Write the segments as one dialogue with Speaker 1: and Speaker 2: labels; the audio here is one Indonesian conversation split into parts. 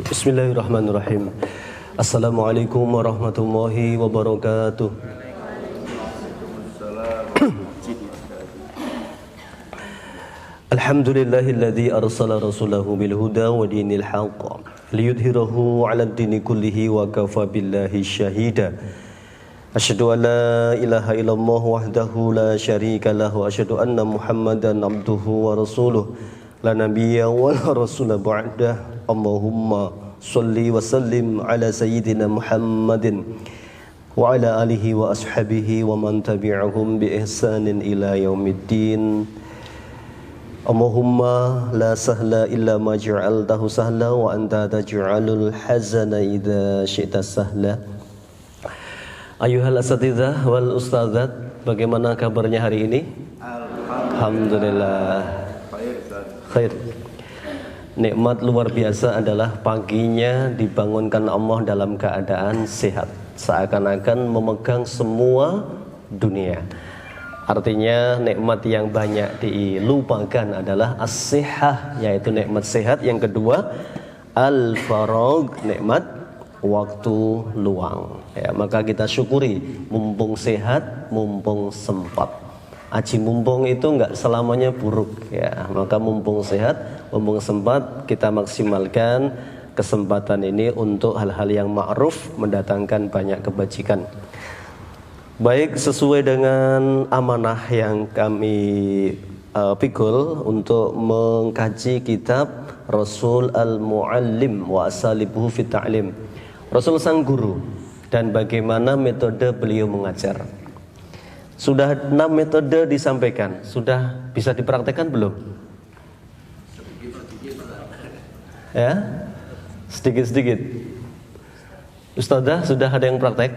Speaker 1: Bismillahirrahmanirrahim. Assalamualaikum warahmatullahi wabarakatuh. Alhamdulillahilladzi arsala rasulahu bil huda wa dinil haqq liyudhhirahu 'alad dini kullihi wa kafa billahi syahida. Asyhadu an la ilaha illallah wahdahu la syarika lahu wa asyhadu anna Muhammadan abduhu wa rasuluh la nabiyya wa la rasula ba'dah. Allahumma sholli wa sallim ala sayyidina Muhammadin wa ala alihi wa ashabihi wa man tabi'ahum bi ihsanin ila yaumiddin. Allahumma la sahla illa ma ja'altahu sahla wa anta taj'alul hazana idza syi'ta sahla. Ayuhal asatidzah wal ustadzat, bagaimana kabarnya hari ini? Alhamdulillah. Khair. Nikmat luar biasa adalah paginya dibangunkan Allah dalam keadaan sehat, seakan-akan memegang semua dunia. Artinya nikmat yang banyak dilupakan adalah as-sihah, yaitu nikmat sehat. Yang kedua, al-faragh, nikmat waktu luang. Ya, maka kita syukuri mumpung sehat, mumpung sempat. Aji mumpung itu enggak selamanya buruk ya. Maka mumpung sehat, mumpung sempat, kita maksimalkan kesempatan ini untuk hal-hal yang ma'ruf, mendatangkan banyak kebajikan. Baik, sesuai dengan amanah yang kami pikul untuk mengkaji kitab Rasul Al-Muallim wa Asalibuhu fit Ta'lim, Rasul sang guru dan bagaimana metode beliau mengajar. Sudah 6 metode disampaikan, sudah bisa dipraktekkan belum? Ya, sedikit-sedikit. Ustadzah, sudah ada yang praktek?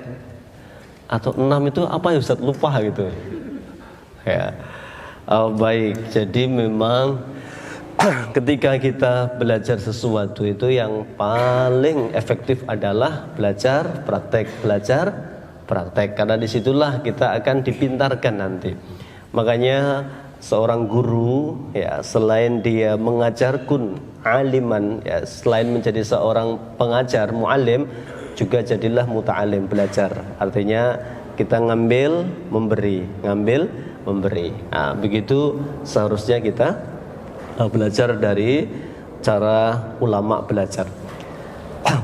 Speaker 1: Atau 6 itu apa ya Ustadz, lupa gitu ya. Baik, jadi memang ketika kita belajar sesuatu itu yang paling efektif adalah belajar praktek, belajar praktek, karena disitulah kita akan dipintarkan nanti. Makanya seorang guru ya, selain dia mengajar kun aliman ya, selain menjadi seorang pengajar muallim, juga jadilah muta'alim, belajar. Artinya kita ngambil memberi, ngambil memberi. Nah, begitu seharusnya kita belajar dari cara ulama belajar.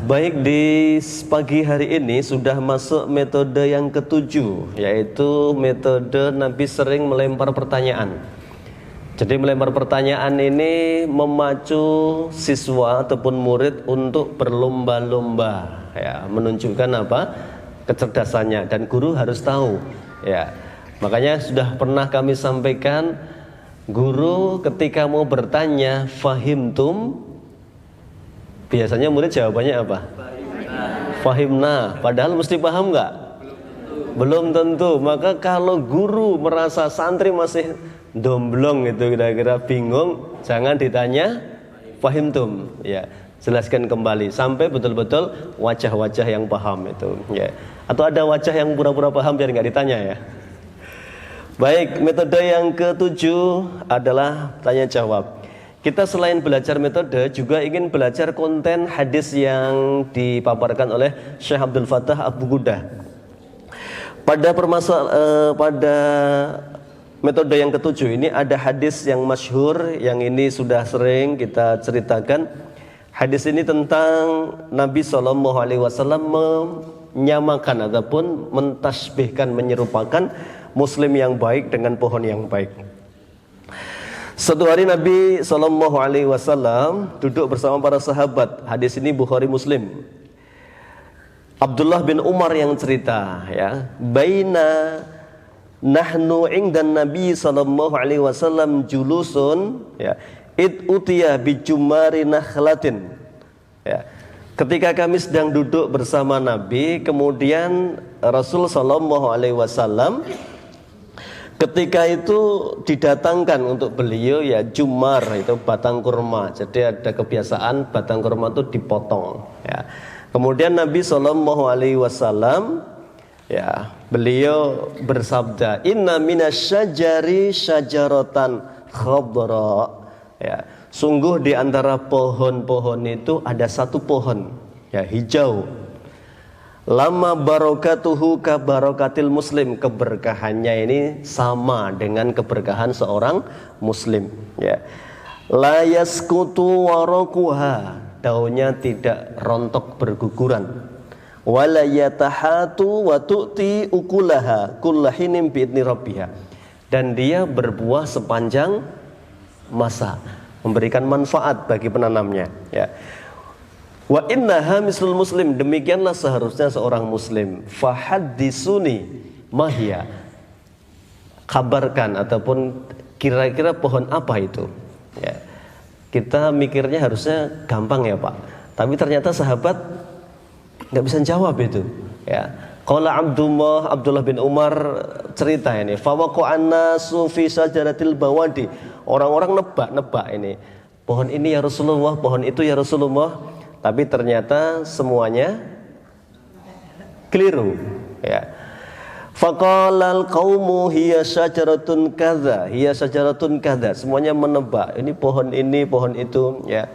Speaker 1: Baik, di pagi hari ini sudah masuk metode yang ketujuh, yaitu metode Nabi sering melempar pertanyaan. Jadi melempar pertanyaan ini memacu siswa ataupun murid untuk berlomba-lomba ya, menunjukkan apa? Kecerdasannya, dan guru harus tahu ya. Makanya sudah pernah kami sampaikan, guru ketika mau bertanya fahimtum, biasanya murid jawabannya apa? Fahimna. Padahal mesti paham nggak? Belum tentu. Maka kalau guru merasa santri masih domblong itu, kira-kira bingung, jangan ditanya fahimtum ya, jelaskan kembali sampai betul-betul wajah-wajah yang paham itu ya. Atau ada wajah yang pura-pura paham biar nggak ditanya ya. Baik, metode yang ketujuh adalah tanya jawab. Kita selain belajar metode juga ingin belajar konten hadis yang dipaparkan oleh Syekh Abdul Fattah Abu Gudah. Pada metode yang ketujuh ini ada hadis yang masyhur, yang ini sudah sering kita ceritakan. Hadis ini tentang Nabi SAW menyamakan ataupun mentasbihkan, menyerupakan muslim yang baik dengan pohon yang baik. Suatu hari Nabi SAW duduk bersama para sahabat. Hadis ini Bukhari Muslim. Abdullah bin Umar yang cerita ya, baina nahnu indan Nabi SAW julusun ya, id utiya bi jumari nakhlatin ya. Ketika kami sedang duduk bersama Nabi, kemudian Rasul SAW ketika itu didatangkan untuk beliau ya jumar, itu batang kurma. Jadi ada kebiasaan batang kurma itu dipotong ya. Kemudian Nabi SAW ya Beliau bersabda, inna minasyajari syajaratan khadra. Ya, sungguh di antara pohon-pohon itu ada satu pohon ya hijau. Lama barokatuhu ka barokatil muslim, keberkahannya ini sama dengan keberkahan seorang muslim ya. La yaskutu waraquha, daunnya tidak rontok berguguran. Wala yatahatu wa tu'ti ukulaha kullahinim bi'idni rabbiha, dan dia berbuah sepanjang masa, memberikan manfaat bagi penanamnya ya. Wa innaha mislul muslim, demikianlah seharusnya seorang muslim. Fahaddisuni mahya, kabarkan ataupun kira-kira pohon apa itu ya. Kita mikirnya harusnya gampang ya Pak, tapi ternyata sahabat nggak bisa jawab itu ya. Qala Abdullah bin Umar cerita ini, fawaqa'an nasu fi sajaratil bawadi, orang-orang nebak ini, pohon ini ya Rasulullah, pohon itu ya Rasulullah, tapi ternyata semuanya keliru ya. Faqalal qaumu hiya syajaratun kadza, hiya syajaratun kadza, semuanya menebak ini pohon itu ya.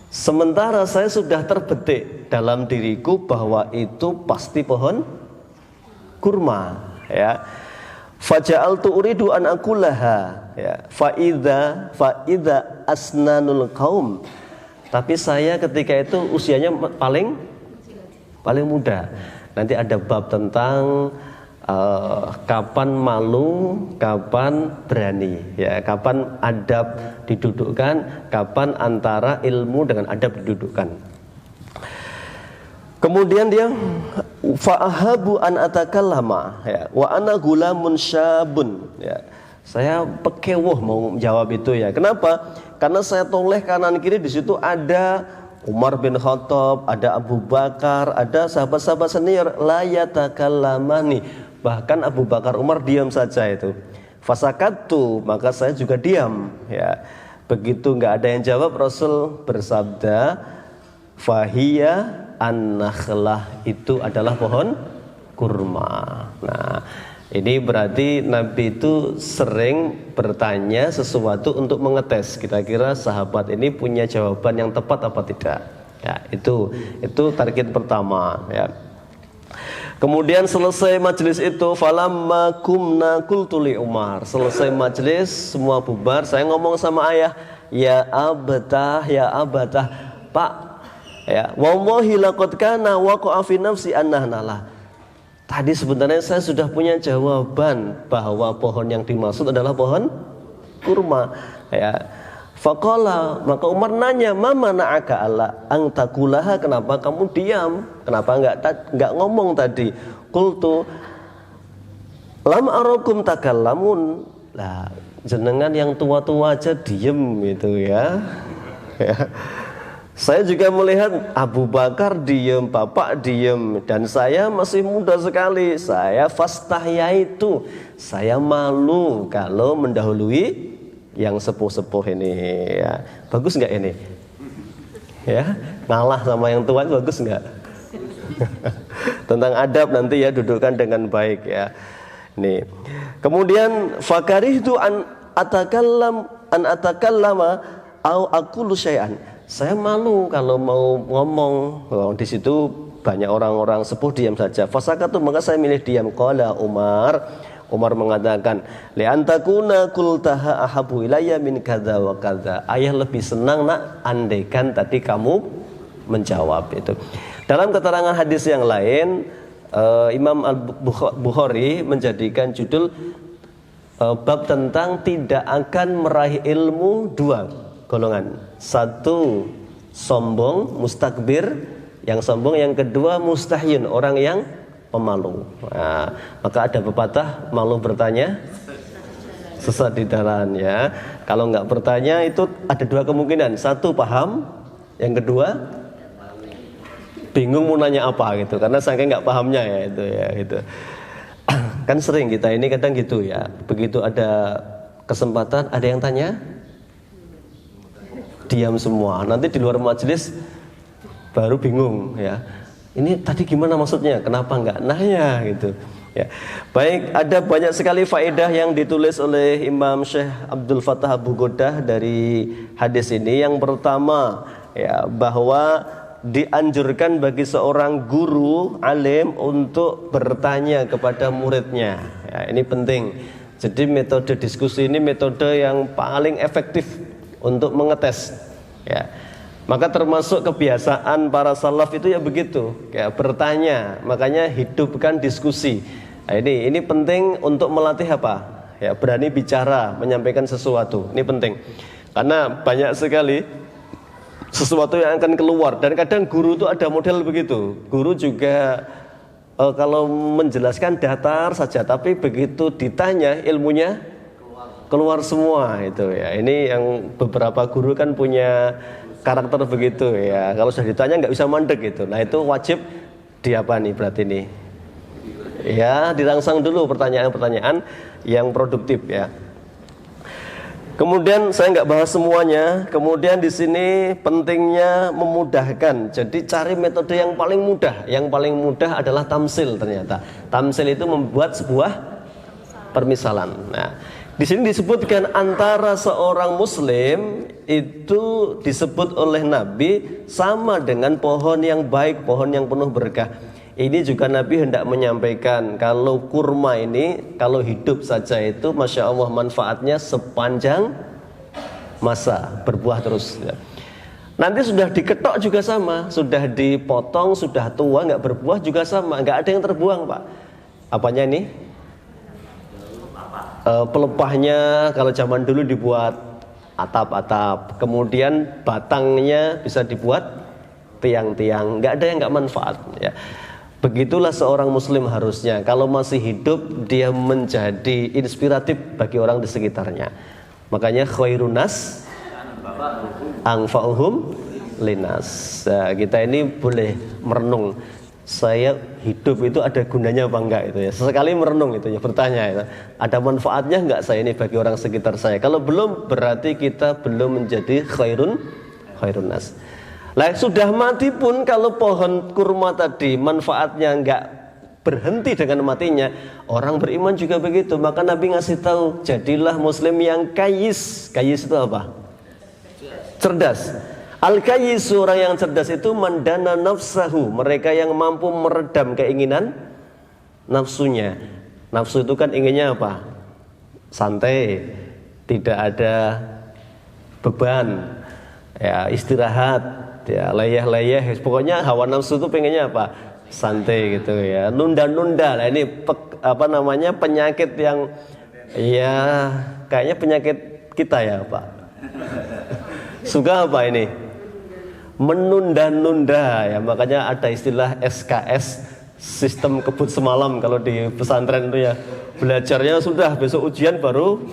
Speaker 1: Sementara saya sudah terbetik dalam diriku bahwa itu pasti pohon kurma ya. Faja'altu uridu an akulaha ya. Faida asnanul qaum, tapi saya ketika itu usianya paling muda. Nanti ada bab tentang kapan malu, kapan berani ya, kapan adab didudukkan, kapan antara ilmu dengan adab didudukkan. Kemudian dia fa'ahabu an atakallama ya, wa ana gulamun syabun ya. Saya pekewuh mau jawab itu ya. Kenapa? Karena saya toleh kanan kiri, di situ ada Umar bin Khattab, ada Abu Bakar, ada sahabat-sahabat senior, la yatakallamani. Bahkan Abu Bakar, Umar diam saja itu. Fasakatu, maka saya juga diam ya. Begitu nggak ada yang jawab, Rasul bersabda, fahiya an-nakhlah, itu adalah pohon kurma. Nah, ini berarti Nabi itu sering bertanya sesuatu untuk mengetes kira-kira sahabat ini punya jawaban yang tepat apa tidak. Ya, itu target pertama ya. Kemudian selesai majelis itu, falamma kumna qultu li Umar, selesai majelis semua bubar, saya ngomong sama ayah, ya abtah, Pak ya, wallahi laqad kana waqa'a fi nafsi annahnalah. Tadi sebenarnya saya sudah punya jawaban bahwa pohon yang dimaksud adalah pohon kurma ya. Faqala, maka Umar nanya, mama na'aka alla ang takulaha, kenapa kamu diam, kenapa enggak ngomong tadi? Qultu lam arakum takallamun, lah jenengan yang tua-tua aja diem gitu ya. Ya. Saya juga melihat Abu Bakar diem, bapak diem, dan saya masih muda sekali. Saya fastahyaitu, saya malu kalau mendahului yang sepuh-sepuh ini ya. Bagus nggak ini? Ya, ngalah sama yang tua bagus nggak? Tentang adab nanti ya, dudukkan dengan baik ya. Nih. Kemudian fakarihtu an atakallama au aqulu syai'an. Saya malu kalau mau ngomong. Di situ banyak orang-orang sepuh, diam saja. Fasakatu, maka saya milih diam. Qala Umar mengatakan, li'antakuna qultaha ahabu ilayya min kadza wa kadza. Ayah lebih senang nak andaikan tadi kamu menjawab itu. Dalam keterangan hadis yang lain, Imam Al-Bukhari menjadikan judul bab tentang tidak akan meraih ilmu dua golongan. Satu sombong, mustakbir, yang sombong. Yang kedua mustahyun, orang yang pemalu. Nah, maka ada pepatah, malu bertanya sesat di jalan ya. Kalau nggak bertanya itu ada dua kemungkinan. Satu paham, yang kedua bingung mau nanya apa gitu, karena saking nggak pahamnya ya itu ya gitu. Kan sering kita ini kadang gitu ya. Begitu ada kesempatan ada yang tanya, diam semua. Nanti di luar majelis baru bingung ya. Ini tadi gimana maksudnya? Kenapa nggak nanya gitu? Ya. Baik, ada banyak sekali faedah yang ditulis oleh Imam Syekh Abdul Fattah Abu Godah dari hadis ini. Yang pertama, ya, bahwa dianjurkan bagi seorang guru alim untuk bertanya kepada muridnya. Ya, ini penting. Jadi metode diskusi ini metode yang paling efektif untuk mengetes. Ya. Maka termasuk kebiasaan para salaf itu ya begitu, ya, bertanya. Makanya hidupkan diskusi. Nah, ini penting untuk melatih apa? Ya, berani bicara, menyampaikan sesuatu. Ini penting. Karena banyak sekali sesuatu yang akan keluar, dan kadang guru itu ada model begitu. Guru juga kalau menjelaskan datar saja, tapi begitu ditanya ilmunya keluar semua itu ya. Ini yang beberapa guru kan punya karakter begitu ya. Kalau sudah ditanya nggak bisa mandek gitu. Nah, itu wajib diapa nih berarti nih? Ya, dirangsang dulu pertanyaan-pertanyaan yang produktif ya. Kemudian saya nggak bahas semuanya. Kemudian di sini pentingnya memudahkan. Jadi cari metode yang paling mudah. Yang paling mudah adalah tamsil ternyata. Tamsil itu membuat sebuah permisalan. Nah, di sini disebutkan antara seorang muslim itu disebut oleh Nabi sama dengan pohon yang baik, pohon yang penuh berkah. Ini juga Nabi hendak menyampaikan kalau kurma ini kalau hidup saja itu Masya Allah manfaatnya sepanjang masa, berbuah terus ya. Nanti sudah diketok juga sama, sudah dipotong, sudah tua nggak berbuah juga sama, nggak ada yang terbuang Pak. Apanya ini? Pelepahnya kalau zaman dulu dibuat atap-atap, kemudian batangnya bisa dibuat tiang-tiang, nggak ada yang nggak manfaat ya. Begitulah seorang muslim harusnya, kalau masih hidup dia menjadi inspiratif bagi orang di sekitarnya. Makanya khairun nas anfa'uhum linas. Nah, kita ini boleh merenung, saya hidup itu ada gunanya apa enggak itu ya. Sesekali merenung itu ya, bertanya itu. Ada manfaatnya enggak saya ini bagi orang sekitar saya? Kalau belum, berarti kita belum menjadi khairun nas. Lah sudah mati pun kalau pohon kurma tadi manfaatnya enggak berhenti dengan matinya, orang beriman juga begitu. Maka Nabi ngasih tahu, jadilah muslim yang kayis. Kayis itu apa? Cerdas. Al-Kayyis, orang yang cerdas itu mandana nafsahu, mereka yang mampu meredam keinginan nafsunya. Nafsu itu kan inginnya apa? Santai, tidak ada beban, ya, istirahat, ya, leyeh-leyeh. Pokoknya hawa nafsu itu pengennya apa? Santai gitu ya, nunda-nunda. Nah, ini penyakit yang ya kayaknya penyakit kita ya Pak. Suka apa ini? Menunda-nunda ya, makanya ada istilah SKS, sistem kebut semalam kalau di pesantren itu ya. Belajarnya sudah, besok ujian baru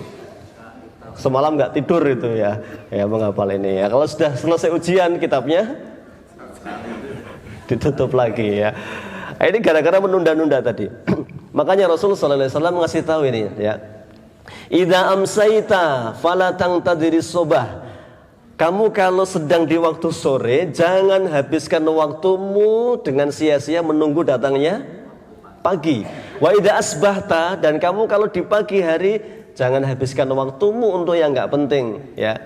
Speaker 1: semalam nggak tidur itu ya. Ya menghafal ini ya. Kalau sudah selesai ujian kitabnya ditutup lagi ya. Ini gara-gara menunda-nunda tadi. Makanya Rasulullah SAW ngasih tahu ini ya. Idza amsaita fala tangtadiris sobah. Kamu kalau sedang di waktu sore, jangan habiskan waktumu dengan sia-sia menunggu datangnya pagi. Wa idza asbahta, dan kamu kalau di pagi hari jangan habiskan waktumu untuk yang enggak penting ya.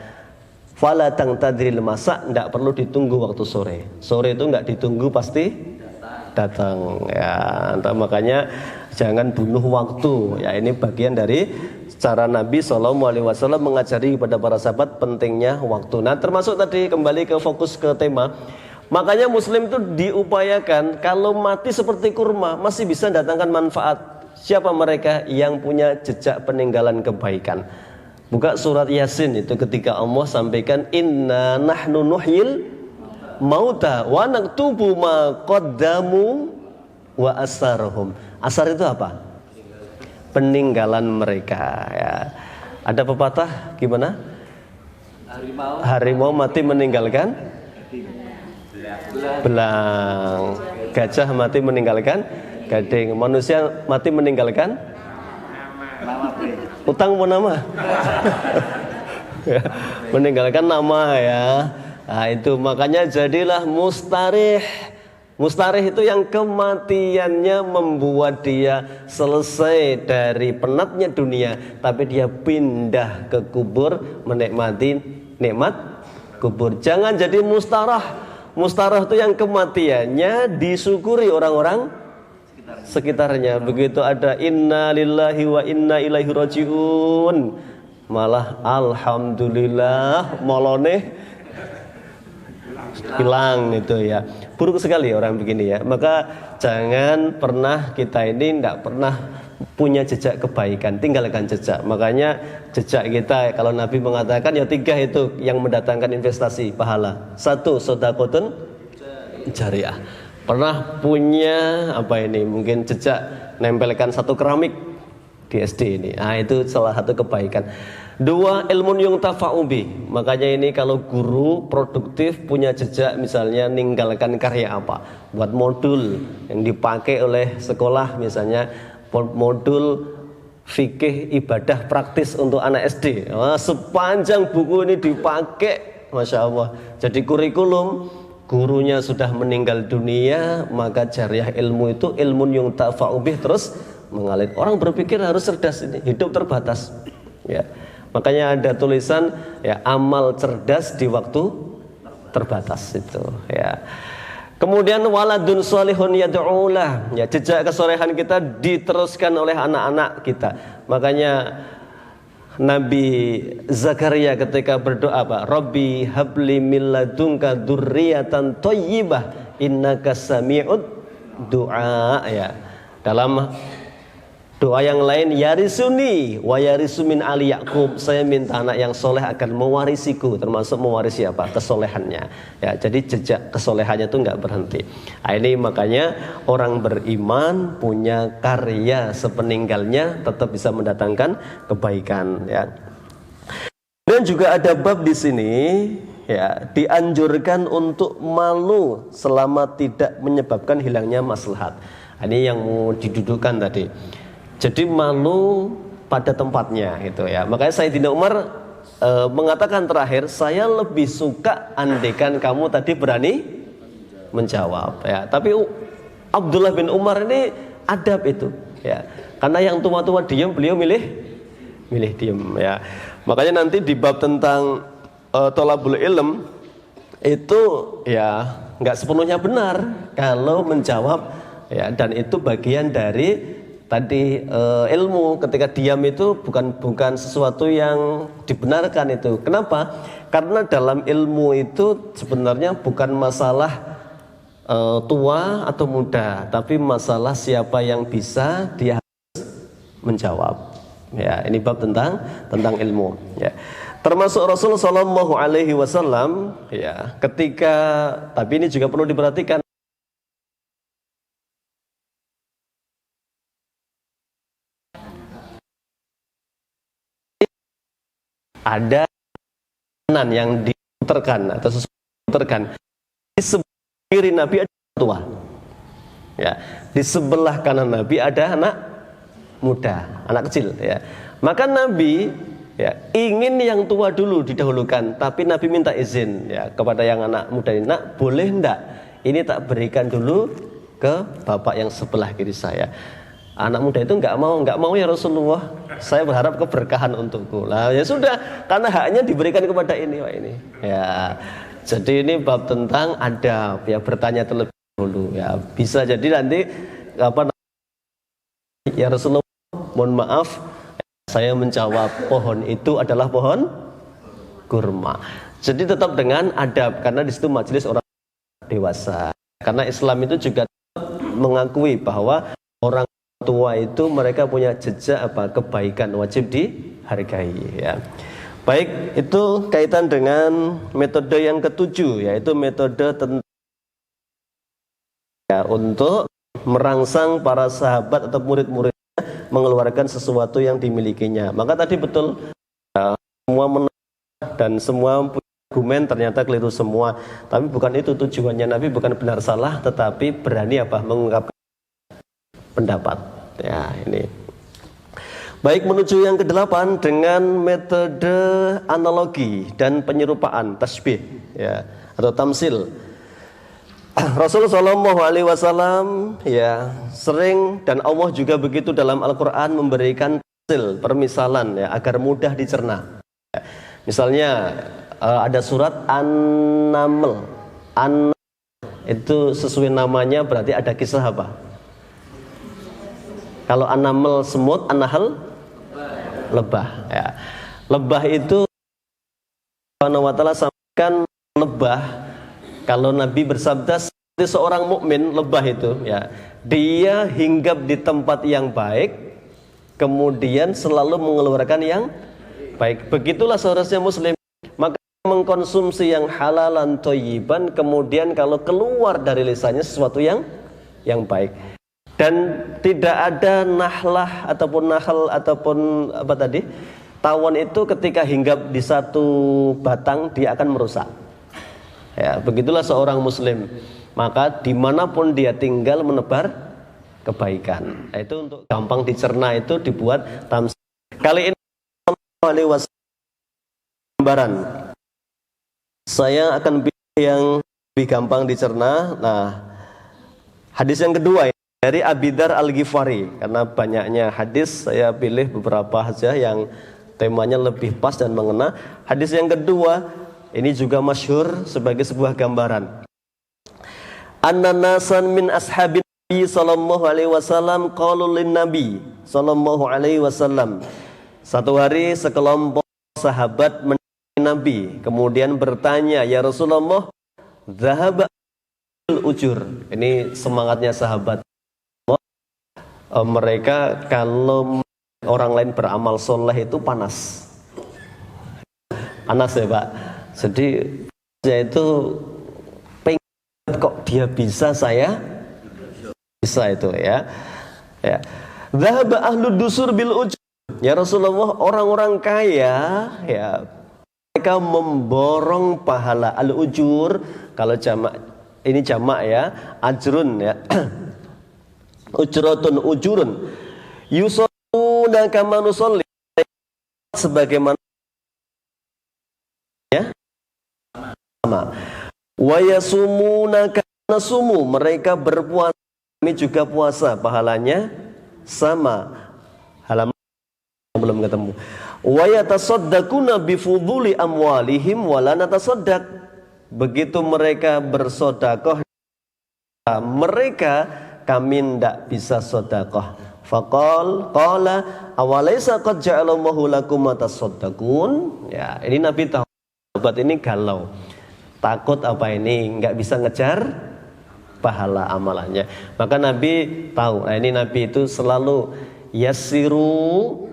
Speaker 1: Fala tangtadril masa, enggak perlu ditunggu waktu sore. Sore itu enggak ditunggu, pasti datang ya. Makanya jangan bunuh waktu ya. Ini bagian dari cara Nabi SAW mengajari kepada para sahabat pentingnya waktu. Nah, termasuk tadi kembali ke fokus ke tema. Makanya muslim itu diupayakan kalau mati seperti kurma masih bisa datangkan manfaat. Siapa mereka yang punya jejak peninggalan kebaikan? Buka surat Yasin itu ketika Allah sampaikan inna nahnu nuhyil mauta wa naktubu ma qaddamu wa asarhum. Asar itu apa? Peninggalan mereka ya. Ada pepatah gimana? Harimau mati meninggalkan belang, gajah mati meninggalkan gading, manusia mati meninggalkan utang pun nama. Meninggalkan nama ya. Nah, itu makanya jadilah mustarih Mustarih itu yang kematiannya membuat dia selesai dari penatnya dunia, tapi dia pindah ke kubur menikmati nikmat kubur. Jangan jadi mustarah. Mustarah itu yang kematiannya disyukuri orang-orang sekitarnya. Begitu ada inna lillahi wa inna ilaihi rajiun, malah alhamdulillah molone hilang itu ya. Buruk sekali orang begini ya. Maka jangan pernah kita ini tidak pernah punya jejak kebaikan, tinggalkan jejak. Makanya jejak kita, kalau Nabi mengatakan ya 3 itu yang mendatangkan investasi pahala. 1, sedekahun jariah. Pernah punya apa ini, mungkin jejak nempelkan 1 keramik di SD ini. Nah, itu salah satu kebaikan. 2, ilmun yuntafa'u bi. Makanya ini kalau guru produktif punya jejak, misalnya ninggalkan karya apa, buat modul yang dipakai oleh sekolah, misalnya modul fikih ibadah praktis untuk anak SD. Sepanjang buku ini dipakai, Masya Allah. Jadi kurikulum, gurunya sudah meninggal dunia, maka jariah ilmu itu ilmun yuntafa'u bih terus mengalir. Orang berpikir harus cerdas, ini hidup terbatas ya. Makanya ada tulisan ya, amal cerdas di waktu terbatas itu ya. Kemudian waladun sholihun yad'ulah, ya, jejak kesolehan kita diteruskan oleh anak-anak kita. Makanya Nabi Zakaria ketika berdoa apa? Rabbi habli min ladunka dzurriatan thayyibah innaka sami'ud du'a ya. Dalam doa yang lain, yarisuni wa yarisu min ali Yaqub, saya minta anak yang soleh akan mewarisiku, termasuk mewarisi apa? Kesolehannya ya. Jadi jejak kesolehannya itu nggak berhenti. Nah, ini makanya orang beriman punya karya sepeninggalnya tetap bisa mendatangkan kebaikan ya. Dan juga ada bab di sini ya, dianjurkan untuk malu selama tidak menyebabkan hilangnya maslahat. Ini yang mau didudukkan tadi. Jadi malu pada tempatnya gitu ya. Makanya Sayyidina Umar mengatakan terakhir, saya lebih suka andekan kamu tadi berani menjawab ya. Tapi Abdullah bin Umar ini adab itu ya. Karena yang tua-tua diam, beliau milih diam ya. Makanya nanti di bab tentang thalabul ilm itu ya nggak sepenuhnya benar kalau menjawab ya, dan itu bagian dari tadi ilmu. Ketika diam itu bukan sesuatu yang dibenarkan itu. Kenapa? Karena dalam ilmu itu sebenarnya bukan masalah tua atau muda, tapi masalah siapa yang bisa, dia harus menjawab. Ya, ini bab tentang ilmu. Ya. Termasuk Rasul Shallallahu Alaihi Wasallam. Ya, ketika, tapi ini juga perlu diperhatikan. Ada kanan yang diputarkan atau sesuatu diputarkan. Di sebelah kiri Nabi ada tua, ya. Di sebelah kanan Nabi ada anak muda, anak kecil, ya. Maka Nabi ya ingin yang tua dulu didahulukan, tapi Nabi minta izin ya kepada yang anak muda ini, nak boleh ndak? Ini tak berikan dulu ke bapak yang sebelah kiri saya. Anak muda itu nggak mau ya Rasulullah, saya berharap keberkahan untukku. Lah ya sudah, karena haknya diberikan kepada ini, Pak ini. Ya, jadi ini bab tentang adab ya, bertanya terlebih dahulu ya. Bisa jadi nanti apa? Ya Rasulullah, mohon maaf, saya menjawab pohon itu adalah pohon kurma. Jadi tetap dengan adab, karena di situ majelis orang dewasa. Karena Islam itu juga mengakui bahwa orang tua itu mereka punya jejak apa? Kebaikan, wajib dihargai ya. Baik, itu kaitan dengan metode yang ketujuh, yaitu metode ya, untuk merangsang para sahabat atau murid-muridnya mengeluarkan sesuatu yang dimilikinya. Maka tadi betul ya, semua menolak dan semua punya argumen, ternyata keliru semua. Tapi bukan itu tujuannya. Nabi bukan benar salah, tetapi berani apa? Mengungkapkan pendapat ya. Ini baik, menuju yang ke-8 dengan metode analogi dan penyerupaan, tasbih ya, atau tamsil. Rasul Shallallahu Alaihi Wasallam ya sering, dan Allah juga begitu dalam Al-Quran memberikan permisalan ya agar mudah dicerna. Misalnya ada surat An-Naml. Itu sesuai namanya berarti ada kisah apa? Kalau An-Naml semut, An-Nahl lebah. Ya. Lebah itu Subhanahu wa ta'ala sampaikan lebah. Kalau Nabi bersabda seperti seorang mukmin, lebah itu ya, dia hinggap di tempat yang baik, kemudian selalu mengeluarkan yang baik. Begitulah seharusnya muslim. Maka mengkonsumsi yang halalan thayyiban, kemudian kalau keluar dari lisannya sesuatu yang baik. Dan tidak ada nahlah ataupun nahal ataupun apa tadi, tawon itu ketika hinggap di satu batang dia akan merusak. Ya, begitulah seorang muslim. Maka dimanapun dia tinggal menebar kebaikan. Nah, itu untuk gampang dicerna itu dibuat tamsil. Kali ini gambaran. Saya akan pilih yang lebih gampang dicerna. Nah, hadis yang kedua ya, dari Abi Dzar Al-Ghifari. Karena banyaknya hadis, saya pilih beberapa saja yang temanya lebih pas dan mengena. Hadis yang kedua ini juga masyhur sebagai sebuah gambaran. An-nasan min ashabin Nabi sallallahu alaihi wasallam qalu lin Nabi sallallahu alaihi wasallam. Satu hari sekelompok sahabat Nabi kemudian bertanya, ya Rasulullah, zahaba ujur. Ini semangatnya sahabat. Mereka kalau orang lain beramal soleh itu panas ya Pak. Jadi saya itu pengen kok dia bisa, saya bisa itu ya. Zahaba ahlud dusur bil ujur. Ya Rasulullah, orang-orang kaya ya mereka memborong pahala. Al-ujur kalau jamak, ini jamak ya, ajrun ya. Ujratun ujurun. Yusalluna kama nusalli, sebagaimana ya sama. Wa yasumuna kama nasumu, mereka berpuasa, kami juga puasa, pahalanya sama. Halaman belum ketemu. Wa yatasaddaquna bi fuduli amwalihim wa la natasaddaq. Begitu mereka bersedekah, mereka kami tidak bisa sedekah. Qala awalaysa qad ja'alallahu lakum matasaddaqun. Ya, ini Nabi tahu sahabat ini galau. Takut apa ini enggak bisa ngejar pahala amalannya. Maka Nabi tahu. Nah, ini Nabi itu selalu yassiru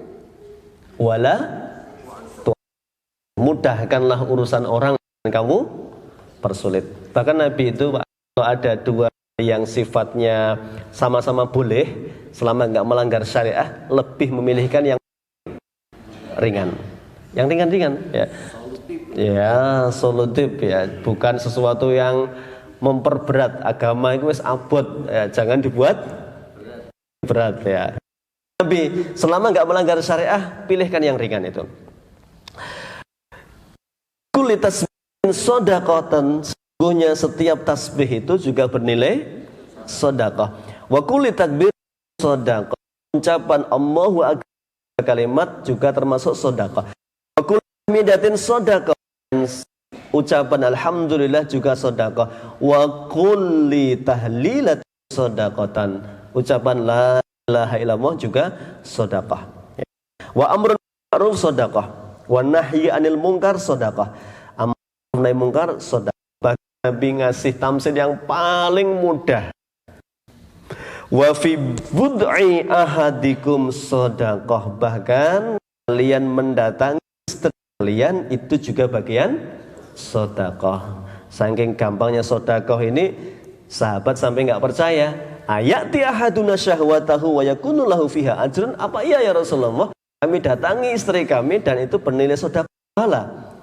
Speaker 1: wala mudahkanlah urusan orang dan kamu persulit. Bahkan Nabi itu kalau ada dua yang sifatnya sama-sama boleh selama nggak melanggar syariah, lebih memilihkan yang ringan, yang ringan-ringan ya. Ya, solutif ya, bukan sesuatu yang memperberat. Agama itu wis abot ya, jangan dibuat berat ya. Nabi selama nggak melanggar syariah, pilihkan yang ringan itu. Kulli tasbihin shadaqatan, sesungguhnya setiap tasbih itu juga bernilai sedekah. Wa kulli takbir sedekah, ucapan Allahu akbar kalimat juga termasuk sedekah. Wa kulli hamidatin sedekah, ucapan alhamdulillah juga sedekah. Wa kulli tahlilatin sedekatan, ucapan la ilaha illallah juga sedekah. Wa amrun ma'ruf sedekah, wa nahyi anil munkar sedekah. Amar nahi munkar sedekah. Nabi ngasih tamsil yang paling mudah. Wa fi bud'i ahadikum sedekah, bahkan kalian mendatangi istri kalian itu juga bagian sedekah. Saking gampangnya sedekah ini, sahabat sampai nggak percaya. Ayati ahaduna syahwatahu wa yakunu lahu fiha ajrun. Apa iya ya Rasulullah? Kami datangi istri kami dan itu bernilai sedekah pahala.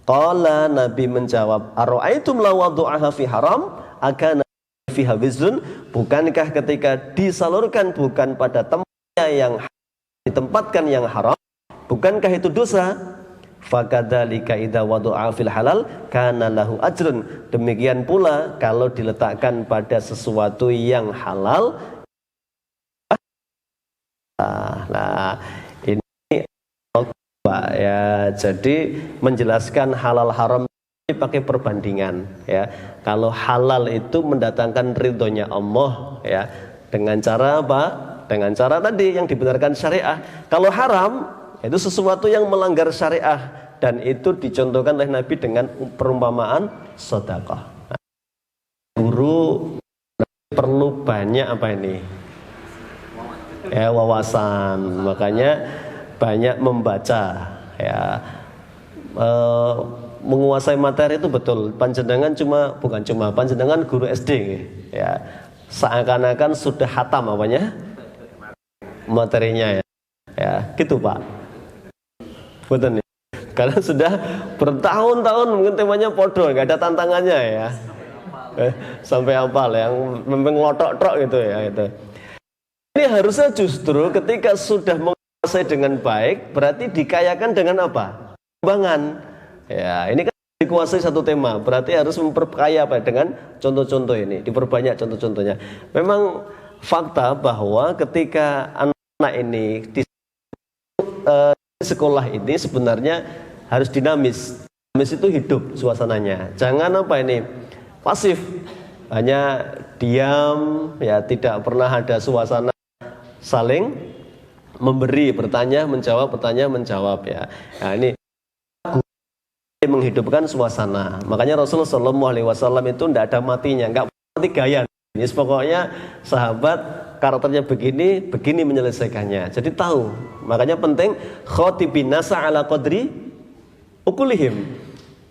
Speaker 1: Qala, Nabi menjawab, ara'aitum law wadu'aha fi haram akana fiha wizrun. Bukankah ketika disalurkan bukan pada tempatnya yang ditempatkan yang haram, bukankah itu dosa? Fakadzalika idza wada'a fil halal kana lahu ajrun. Demikian pula kalau diletakkan pada sesuatu yang halal. Nah, ini Pak ya. Jadi menjelaskan halal haram ini pakai perbandingan ya. Kalau halal itu mendatangkan ridhonya Allah ya. Dengan cara apa? Dengan cara tadi yang dibenarkan syariah. Kalau haram itu sesuatu yang melanggar syariah, dan itu dicontohkan oleh Nabi dengan perumpamaan sedekah. Nah, guru perlu banyak apa ini? Ya, wawasan. Makanya banyak membaca ya. Menguasai materi itu betul. Panjenengan panjenengan guru SD ya. Seakan-akan sudah hatam apanya? Materinya ya. Ya, gitu Pak. Betul nih. Karena sudah bertahun-tahun mungkin temanya podo, nggak ada tantangannya ya. Sampai hafal yang mengelotok-tok gitu ya gitu. Ini harusnya justru ketika sudah menguasai dengan baik, berarti dikayakan dengan apa? Pengembangan. Ya, ini kan dikuasai satu tema, berarti harus memperkaya apa dengan contoh-contoh ini, diperbanyak contoh-contohnya. Memang fakta bahwa ketika anak ini di sekolah ini sebenarnya harus dinamis. Dinamis itu hidup suasananya. Jangan apa ini pasif, hanya diam ya, tidak pernah ada suasana saling memberi, bertanya menjawab ya. Nah, ini menghidupkan suasana. Makanya Rasulullah SAW itu tidak ada matinya, nggak mati gaya. Ini pokoknya sahabat karakternya begini menyelesaikannya. Jadi tahu. Makanya penting khotibin nasa ala qadri ukulihim.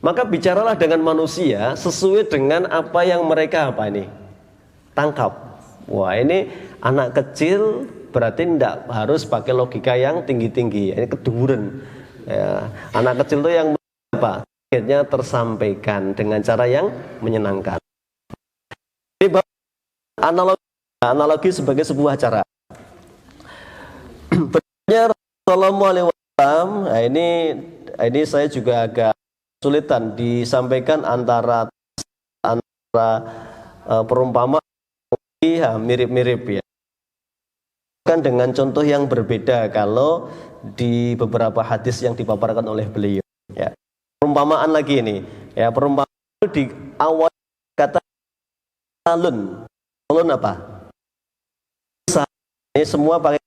Speaker 1: Maka bicaralah dengan manusia sesuai dengan apa yang mereka tangkap. Wah, ini anak kecil berarti tidak harus pakai logika yang tinggi-tinggi. Ini keduren. Ya, anak kecil itu yang targetnya tersampaikan dengan cara yang menyenangkan. Ini analogi sebagai sebuah cara. Berikutnya Rasulullah SAW, nah ini saya juga agak kesulitan disampaikan antara perumpamaan mirip-mirip ya. Kan dengan contoh yang berbeda kalau di beberapa hadis yang dipaparkan oleh beliau ya. Perumpamaan lagi ini ya, perumpamaan itu di awal kata alun apa? Ini semua pakai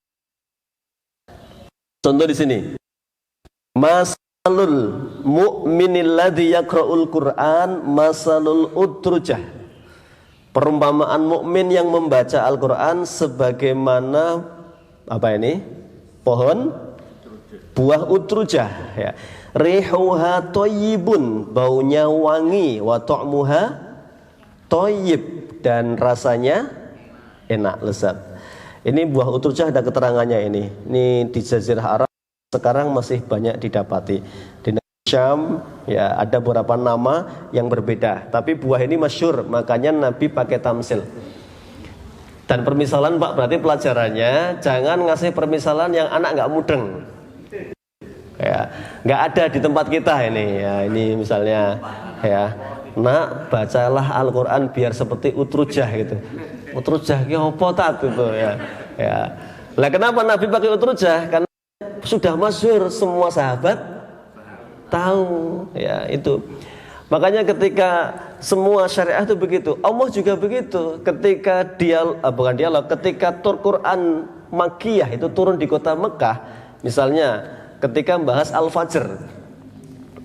Speaker 1: contoh di sini. Masalul mu'minil ladzi yaqra'ul Qur'an masalul utrujah. Perumpamaan mukmin yang membaca Al-Qur'an sebagaimana pohon buah utrujah ya. Rihuha thayyibun, baunya wangi, wa ta'muha thayyib, dan rasanya enak, lezat. Ini buah utrujah ada keterangannya ini. Ini di Jazirah Arab sekarang masih banyak didapati. Di Syam ya ada beberapa nama yang berbeda, tapi buah ini masyhur, makanya Nabi pakai tamsil. Dan permisalan Pak, berarti pelajarannya jangan ngasih permisalan yang anak nggak mudeng. Ya, nggak ada di tempat kita ini. Ya, ini misalnya ya. Nak, bacalah Al-Quran biar seperti utrujah gitu. Utrujah ki opo tat gitu ya. Ya. Lah kenapa Nabi pakai utrujah? Karena sudah masyhur, semua sahabat tahu ya itu. Makanya ketika semua syariah itu begitu, Allah juga begitu. Ketika ketika Quran Makkiyah itu turun di kota Mekah, misalnya ketika membahas Al-Fajr,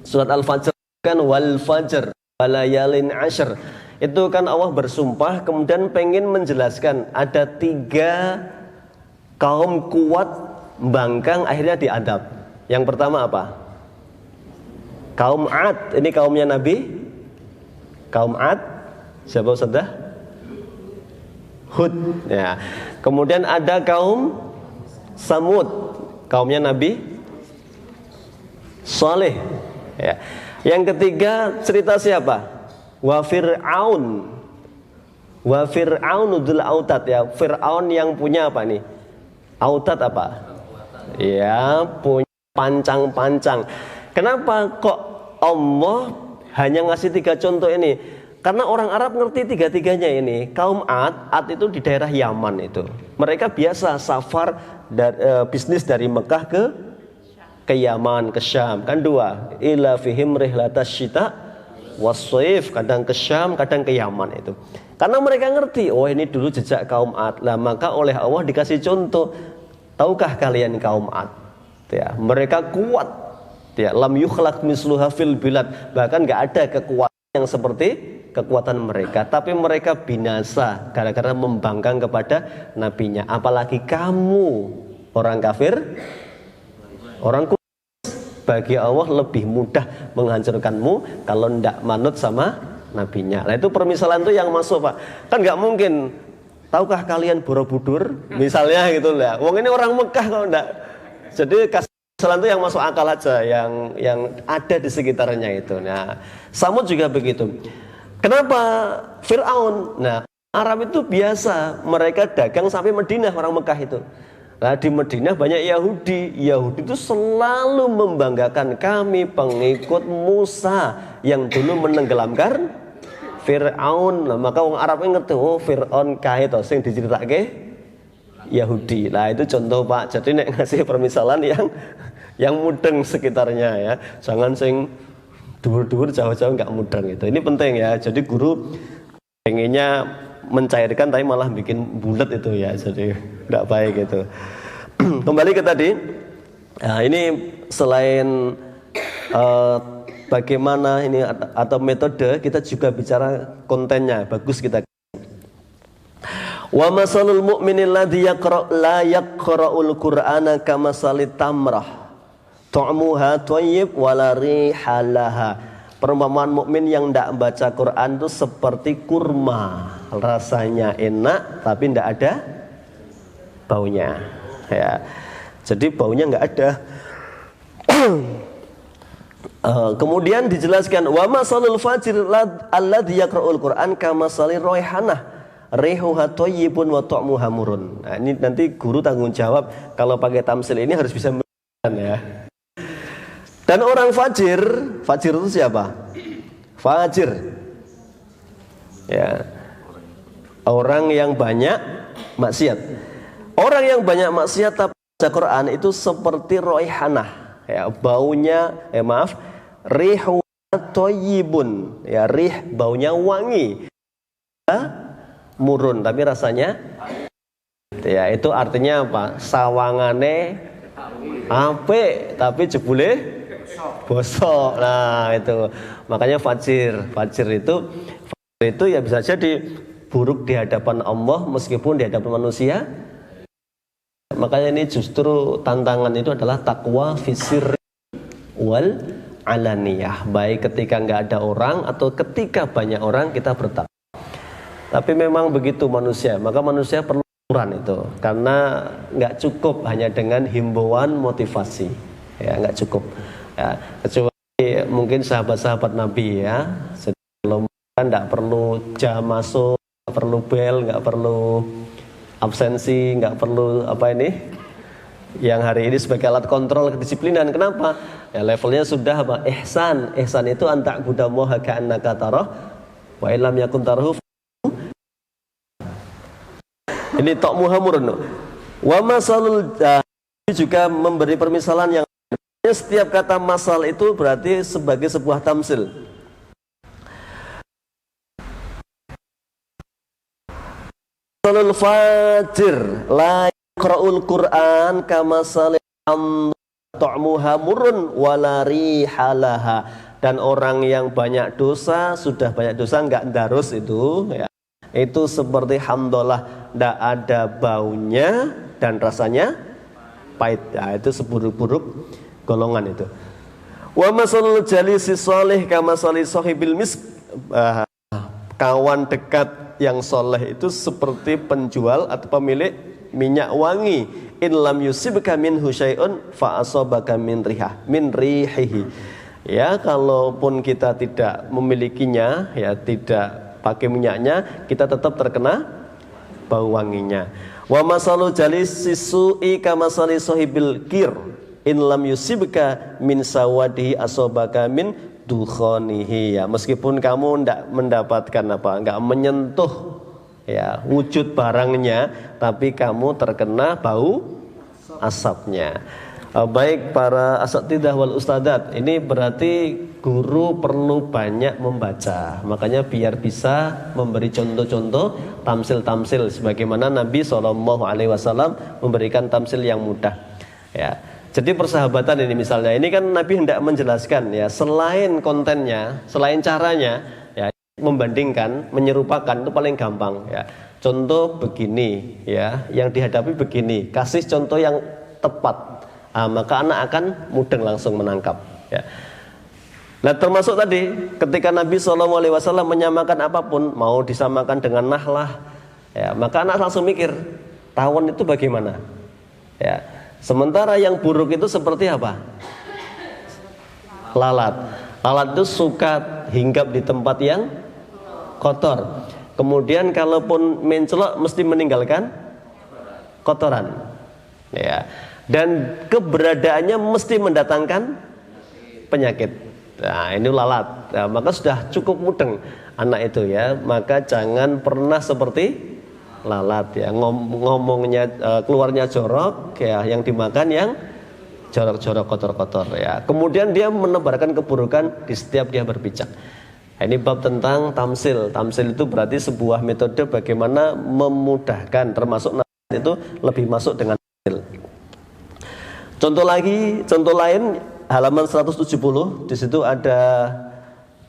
Speaker 1: surat Al-Fajr kan wal fajr walayalin ashr, itu kan Allah bersumpah kemudian pengen menjelaskan ada 3 kaum kuat bangkang akhirnya diadab. Yang pertama apa? Kaum Ad, ini kaumnya Nabi. Kaum Ad, siapa sudah? Hud ya. Kemudian ada kaum Samud, kaumnya Nabi Saleh ya. Yang ketiga cerita siapa? Wa Fir'aun. Wa Fir'aunudul autad ya. Fir'aun yang punya apa nih? Autad apa? Ya, punya pancang-pancang. Kenapa kok Allah hanya ngasih 3 contoh ini? Karena orang Arab ngerti 3-tiganya ini. Kaum Ad itu di daerah Yaman itu. Mereka biasa safar bisnis dari Mekah ke Yaman, ke Syam. Kan 2. Ila fihim rihlatas syita wassaif, kadang ke Syam, kadang ke Yaman itu. Karena mereka ngerti, oh ini dulu jejak kaum Ad. Lah maka oleh Allah dikasih contoh. Tahukah kalian kaum Ad? Ya, mereka kuat. Ya, lam yukhlaq misluha fil bilad. Bahkan nggak ada kekuatan yang seperti kekuatan mereka, tapi mereka binasa gara-gara membangkang kepada nabinya. Apalagi kamu orang kafir, orang kufur, bagi Allah lebih mudah menghancurkanmu kalau tidak manut sama nabinya. Nah itu permisalan itu yang masuk, Pak. Kan nggak mungkin. Tahukah kalian Borobudur misalnya gitu lah. Wong ini orang Mekah kalau enggak. Jadi permisalan itu yang masuk akal aja, yang ada di sekitarnya itu. Nah, Samud juga begitu. Kenapa Fir'aun? Nah, Arab itu biasa, mereka dagang sampai Madinah, orang Mekah itu. Nah, di Madinah banyak Yahudi. Yahudi itu selalu membanggakan, kami pengikut Musa yang dulu menenggelamkan Fir'aun. Nah, maka orang Arab ngerti, oh Fir'aun kae to sing diceritake Yahudi. Nah, itu contoh, Pak. Jadi nek ngasih permisalan yang mudeng sekitarnya ya. Jangan sing dhuwur-dhuwur jauh-jauh nggak mudeng itu. Ini penting ya. Jadi guru pengennya mencairkan tapi malah bikin bulat itu ya. Jadi nggak baik itu. Kembali ke tadi. Nah, ini selain bagaimana ini atau metode, kita juga bicara kontennya. Bagus kita. Wa masalul mu'minil ladzi la yaqra'ul qur'ana kamasalit tamrah tu'muha thayyib wala rihalaha. Perumpamaan mukmin yang tidak baca Quran itu seperti kurma, rasanya enak tapi tidak ada baunya ya. Jadi baunya nggak ada. Kemudian dijelaskan wa masalul fajir alladzi yaqra'ul Qur'an kamasalir raihanah rihuha thayyibun wa ta'muha murun. Nah, ini nanti guru tanggung jawab kalau pakai tamsil ini harus bisa membedakan ya. Dan orang fajir itu siapa? Fajir. Ya. Orang yang banyak maksiat. Orang yang banyak maksiat tapi baca Quran itu seperti raihanah. Ya, baunya rihu thayyibun. Ya, rih baunya wangi. Murun tapi rasanya ya, itu artinya apa? Sawangane apik tapi jebule bosok. Nah, itu makanya fajir itu ya bisa jadi buruk di hadapan Allah meskipun di hadapan manusia. Makanya ini justru tantangan itu adalah takwa fisir wal alaniyah, baik ketika nggak ada orang atau ketika banyak orang kita bertakwa. Tapi memang begitu manusia, maka manusia perlu aturan itu, karena nggak cukup hanya dengan himbauan motivasi, ya nggak cukup. Ya, kecuali mungkin sahabat-sahabat Nabi ya, sebelum nggak perlu jam masuk, nggak perlu bel, nggak perlu absensi, nggak perlu apa ini, yang hari ini sebagai alat kontrol kedisiplinan. Kenapa? Ya levelnya sudah apa? Ihsan itu anta budamoha ka'annaka tarah wa illam yakun tarahu. Ini tok muhamurun. Wa masalul juga memberi permisalan yang setiap kata masal itu berarti sebagai sebuah tamsil. Masalul fajir la yaqra'ul Qur'an kamasalil ta'muha murun wala rihalaha. Dan orang yang banyak dosa, sudah banyak dosa enggak darus itu ya. Itu seperti hamdalah, tidak ada baunya dan rasanya pahit. Nah, itu seburuk-buruk golongan itu. Wa masalul jalisi sholih kamasali sahibil misk. Kawan dekat yang soleh itu seperti penjual atau pemilik minyak wangi. In lam yusibka minhu syai'un fa asabaka min rihihi. Ya, kalaupun kita tidak memilikinya, ya tidak pakai minyaknya, kita tetap terkena bau wanginya. Wa masalu jalisi su'i kamasali sahibil kir. in lam yusibka min sawadihi asobaka min dukhonihi, ya meskipun kamu tidak mendapatkan enggak menyentuh ya wujud barangnya, tapi kamu terkena bau asapnya. Baik para asatidzah wal ustadzat, ini berarti guru perlu banyak membaca. Makanya biar bisa memberi contoh-contoh tamsil-tamsil sebagaimana Nabi SAW memberikan tamsil yang mudah. Ya. Jadi persahabatan ini misalnya, ini kan Nabi hendak menjelaskan ya, selain kontennya, selain caranya, ya membandingkan, menyerupakan itu paling gampang ya. Contoh begini ya, yang dihadapi begini, kasih contoh yang tepat. Maka anak akan mudeng langsung menangkap ya. Nah termasuk tadi ketika Nabi SAW menyamakan apapun, mau disamakan dengan nahlah ya, maka anak langsung mikir tawon itu bagaimana ya. Sementara yang buruk itu seperti apa? Lalat. Lalat itu suka hinggap di tempat yang kotor. Kemudian kalaupun mencelok mesti meninggalkan kotoran ya. Dan keberadaannya mesti mendatangkan penyakit. Nah ini lalat. Nah, maka sudah cukup mudeng anak itu ya. Maka jangan pernah seperti lalat ya. Ngomongnya keluarnya jorok ya, yang dimakan yang jorok-jorok, kotor-kotor ya. Kemudian dia menebarkan keburukan di setiap dia berbicara. Nah, ini bab tentang tamsil. Tamsil itu berarti sebuah metode bagaimana memudahkan, termasuk nasihat itu lebih masuk dengan tamsil. Contoh lain halaman 170, di situ ada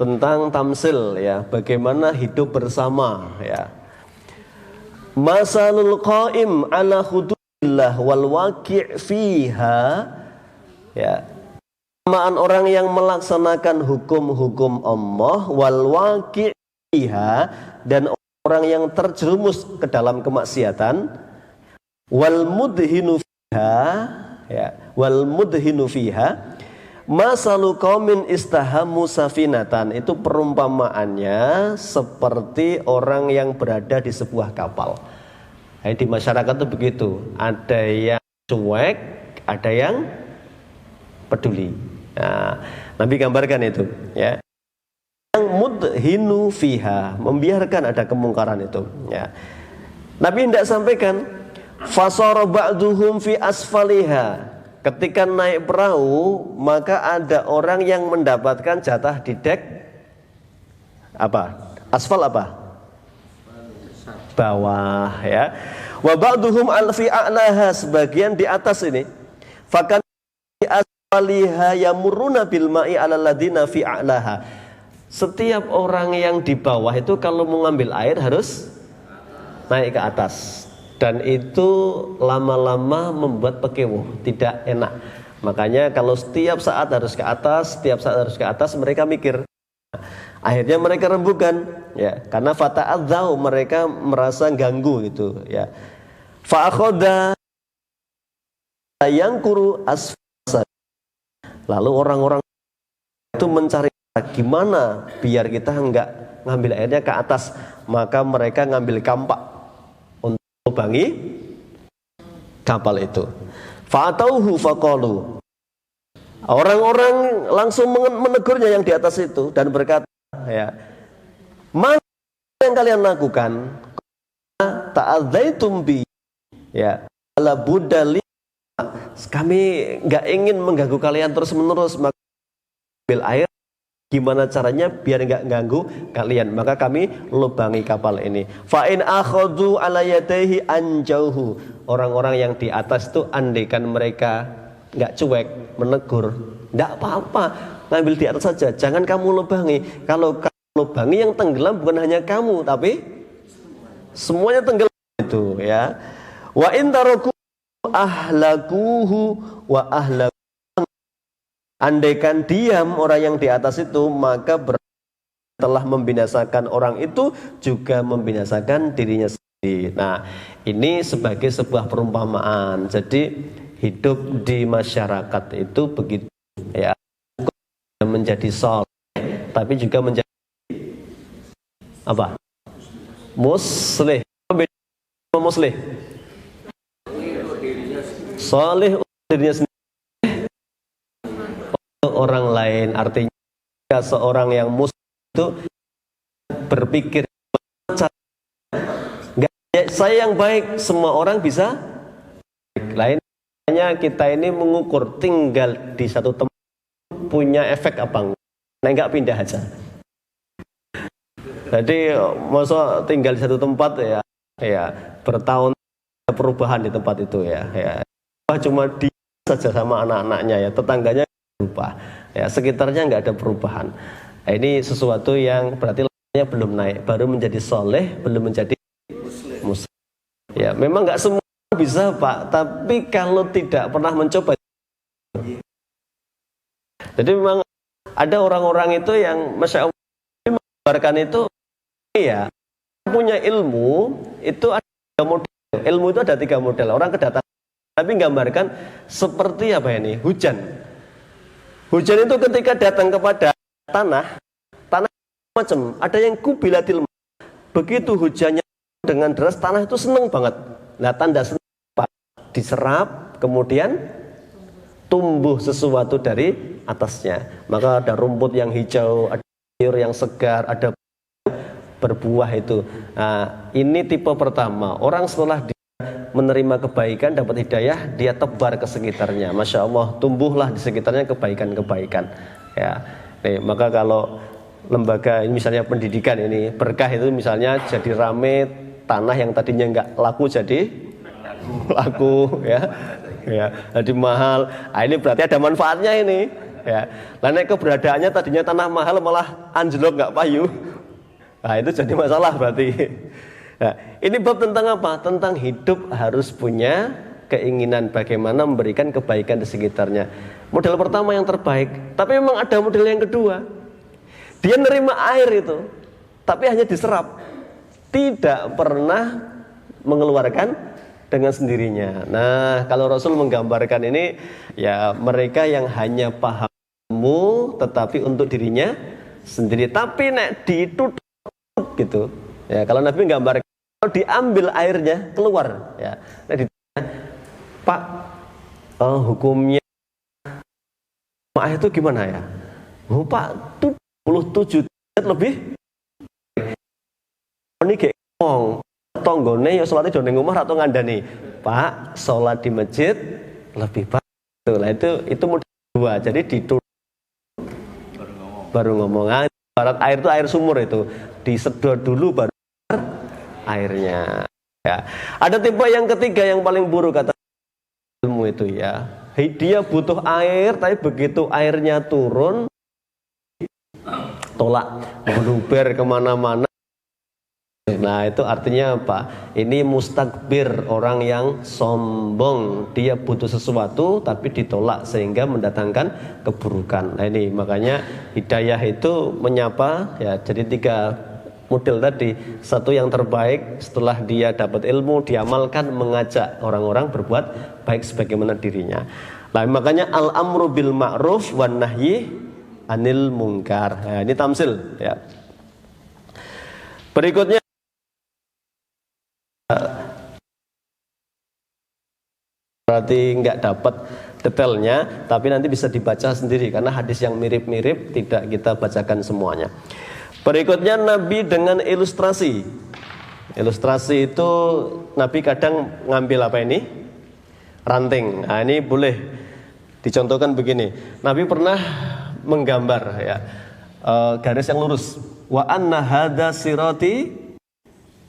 Speaker 1: tentang tamsil ya, bagaimana hidup bersama ya. Masalul qaim ala hududillah wal waqi' fiha ya. Perumpamaan orang yang melaksanakan hukum-hukum Allah wal waqi' fiha, dan orang yang terjerumus ke dalam kemaksiatan, wal mudhinu fiha ya, wal mudhinu fiha masalu qaumin istahamu safinatan, itu perumpamaannya seperti orang yang berada di sebuah kapal. Nah, di masyarakat itu begitu, ada yang cuek, ada yang peduli. Nah, Nabi gambarkan itu ya. Yang mudhinu fiha, membiarkan ada kemungkaran itu ya. Nabi hendak sampaikan fasara ba'duhum fi asfaliha, ketika naik perahu maka ada orang yang mendapatkan jatah di dek apa? Asfal apa? Bawah ya. Wa ba'duhum fi a'laha, sebagian di atas ini. Fakan fi asfaliha yamurruna bil ma'i 'alal ladina fi a'laha. Setiap orang yang di bawah itu kalau mau ngambil air harus naik ke atas. Dan itu lama-lama membuat pekewuh, tidak enak. Makanya kalau setiap saat harus ke atas, mereka mikir. Akhirnya mereka rembukan, ya, karena fata'adzau, mereka merasa ganggu gitu, ya. Fa'akhoda yang kuru asfasa. Lalu orang-orang itu mencari gimana biar kita enggak ngambil airnya ke atas, maka mereka ngambil kampak lubangi kapal itu. Fa'atauhu faqalu, orang-orang langsung menegurnya yang di atas itu dan berkata, ya, mana yang kalian lakukan? Ta'adzaitum bi, ya, ala budali, kami nggak ingin mengganggu kalian terus menerus, maka ambil air. Gimana caranya biar nggak ganggu kalian? Maka kami lubangi kapal ini. Fa'in akhadhu ala yadayhi anjauhu. Orang-orang yang di atas itu andaikan mereka nggak cuek, menegur, nggak apa-apa, ngambil di atas saja, jangan kamu lubangi. Kalau kamu lubangi, yang tenggelam bukan hanya kamu, tapi semuanya tenggelam itu, ya. Wa in taraku ahlakuhu wa ahlaku. Andaikan diam orang yang di atas itu, maka telah membinasakan orang itu, juga membinasakan dirinya sendiri. Nah, ini sebagai sebuah perumpamaan. Jadi hidup di masyarakat itu begitu, ya, menjadi soleh, tapi juga menjadi apa? Muslih. Muslih. Soleh dirinya sendiri. orang lain. Artinya seorang yang muslim itu berpikir saya yang baik, semua orang bisa baik. Lainnya kita ini mengukur tinggal di satu tempat punya efek apa enggak. Nah, enggak pindah aja. Jadi masa tinggal di satu tempat ya bertahun perubahan di tempat itu ya. Cuma dia saja sama anak-anaknya ya, tetangganya berubah. Ya, sekitarnya enggak ada perubahan. Nah, ini sesuatu yang berarti belum naik, baru menjadi soleh, belum menjadi muslim. Ya, memang nggak semua bisa Pak, tapi kalau tidak pernah mencoba. Jadi memang ada orang-orang itu yang Masya Allah mengabarkan itu ya punya ilmu itu ada 3 model. Ilmu itu ada 3 model. Orang kedatangan tapi gambarkan seperti apa ini? Hujan. Hujan itu ketika datang kepada tanah macam ada yang kubilatil. Begitu hujannya dengan deras, tanah itu seneng banget. Nah, tanda seneng diserap, kemudian tumbuh sesuatu dari atasnya. Maka ada rumput yang hijau, ada air yang segar, ada berbuah itu. Nah, ini tipe pertama. Orang setelah dia menerima kebaikan, dapat hidayah, dia tebar ke sekitarnya. Masya Allah, tumbuhlah di sekitarnya kebaikan-kebaikan. Ya, nih, maka kalau lembaga misalnya pendidikan ini berkah itu misalnya jadi rame, tanah yang tadinya nggak laku jadi laku ya jadi mahal. Nah, ini berarti ada manfaatnya ini ya. Lainnya keberadaannya tadinya tanah mahal malah anjlok nggak payu. Nah, itu jadi masalah berarti. Nah, ini bab tentang apa? Tentang hidup harus punya keinginan bagaimana memberikan kebaikan di sekitarnya. Model pertama yang terbaik, tapi memang ada model yang kedua. Dia nerima air itu, tapi hanya diserap, tidak pernah mengeluarkan dengan sendirinya. Nah, kalau Rasul menggambarkan ini, ya mereka yang hanya paham ilmu, tetapi untuk dirinya sendiri. Tapi nek ditutup gitu, ya kalau Nabi menggambarkan, kalau diambil airnya keluar, ya. Nek ditanya, Pak, hukumnya air itu gimana ya? Oh Pak, 27 lebih ini kayak ngomong tonggone ya sholatnya di rumah atau ngandani Pak, sholat di masjid lebih baik. Lah itu model 2. Jadi ditutup baru ngomong. Barat air itu air sumur itu disedot dulu baru airnya ya. Ada tipe yang ketiga yang paling buruk kata ilmu itu ya. Dia butuh air tapi begitu airnya turun tolak, meluber kemana-mana. Nah, itu artinya apa? Ini mustakbir, orang yang sombong. Dia butuh sesuatu tapi ditolak sehingga mendatangkan keburukan. Nah, ini makanya hidayah itu menyapa ya. Jadi 3 model tadi. Satu yang terbaik, setelah dia dapat ilmu, diamalkan, mengajak orang-orang berbuat baik sebagaimana dirinya. Nah, makanya al-amru bil ma'ruf wan nahyi anil mungkar. Nah, ini tamsil ya. Berikutnya berarti nggak dapat detailnya, tapi nanti bisa dibaca sendiri karena hadis yang mirip-mirip tidak kita bacakan semuanya. Berikutnya Nabi dengan ilustrasi. Ilustrasi itu Nabi kadang ngambil apa ini? Ranting. Nah, ini boleh dicontohkan begini. Nabi pernah menggambar ya garis yang lurus. Wa anna hadza sirati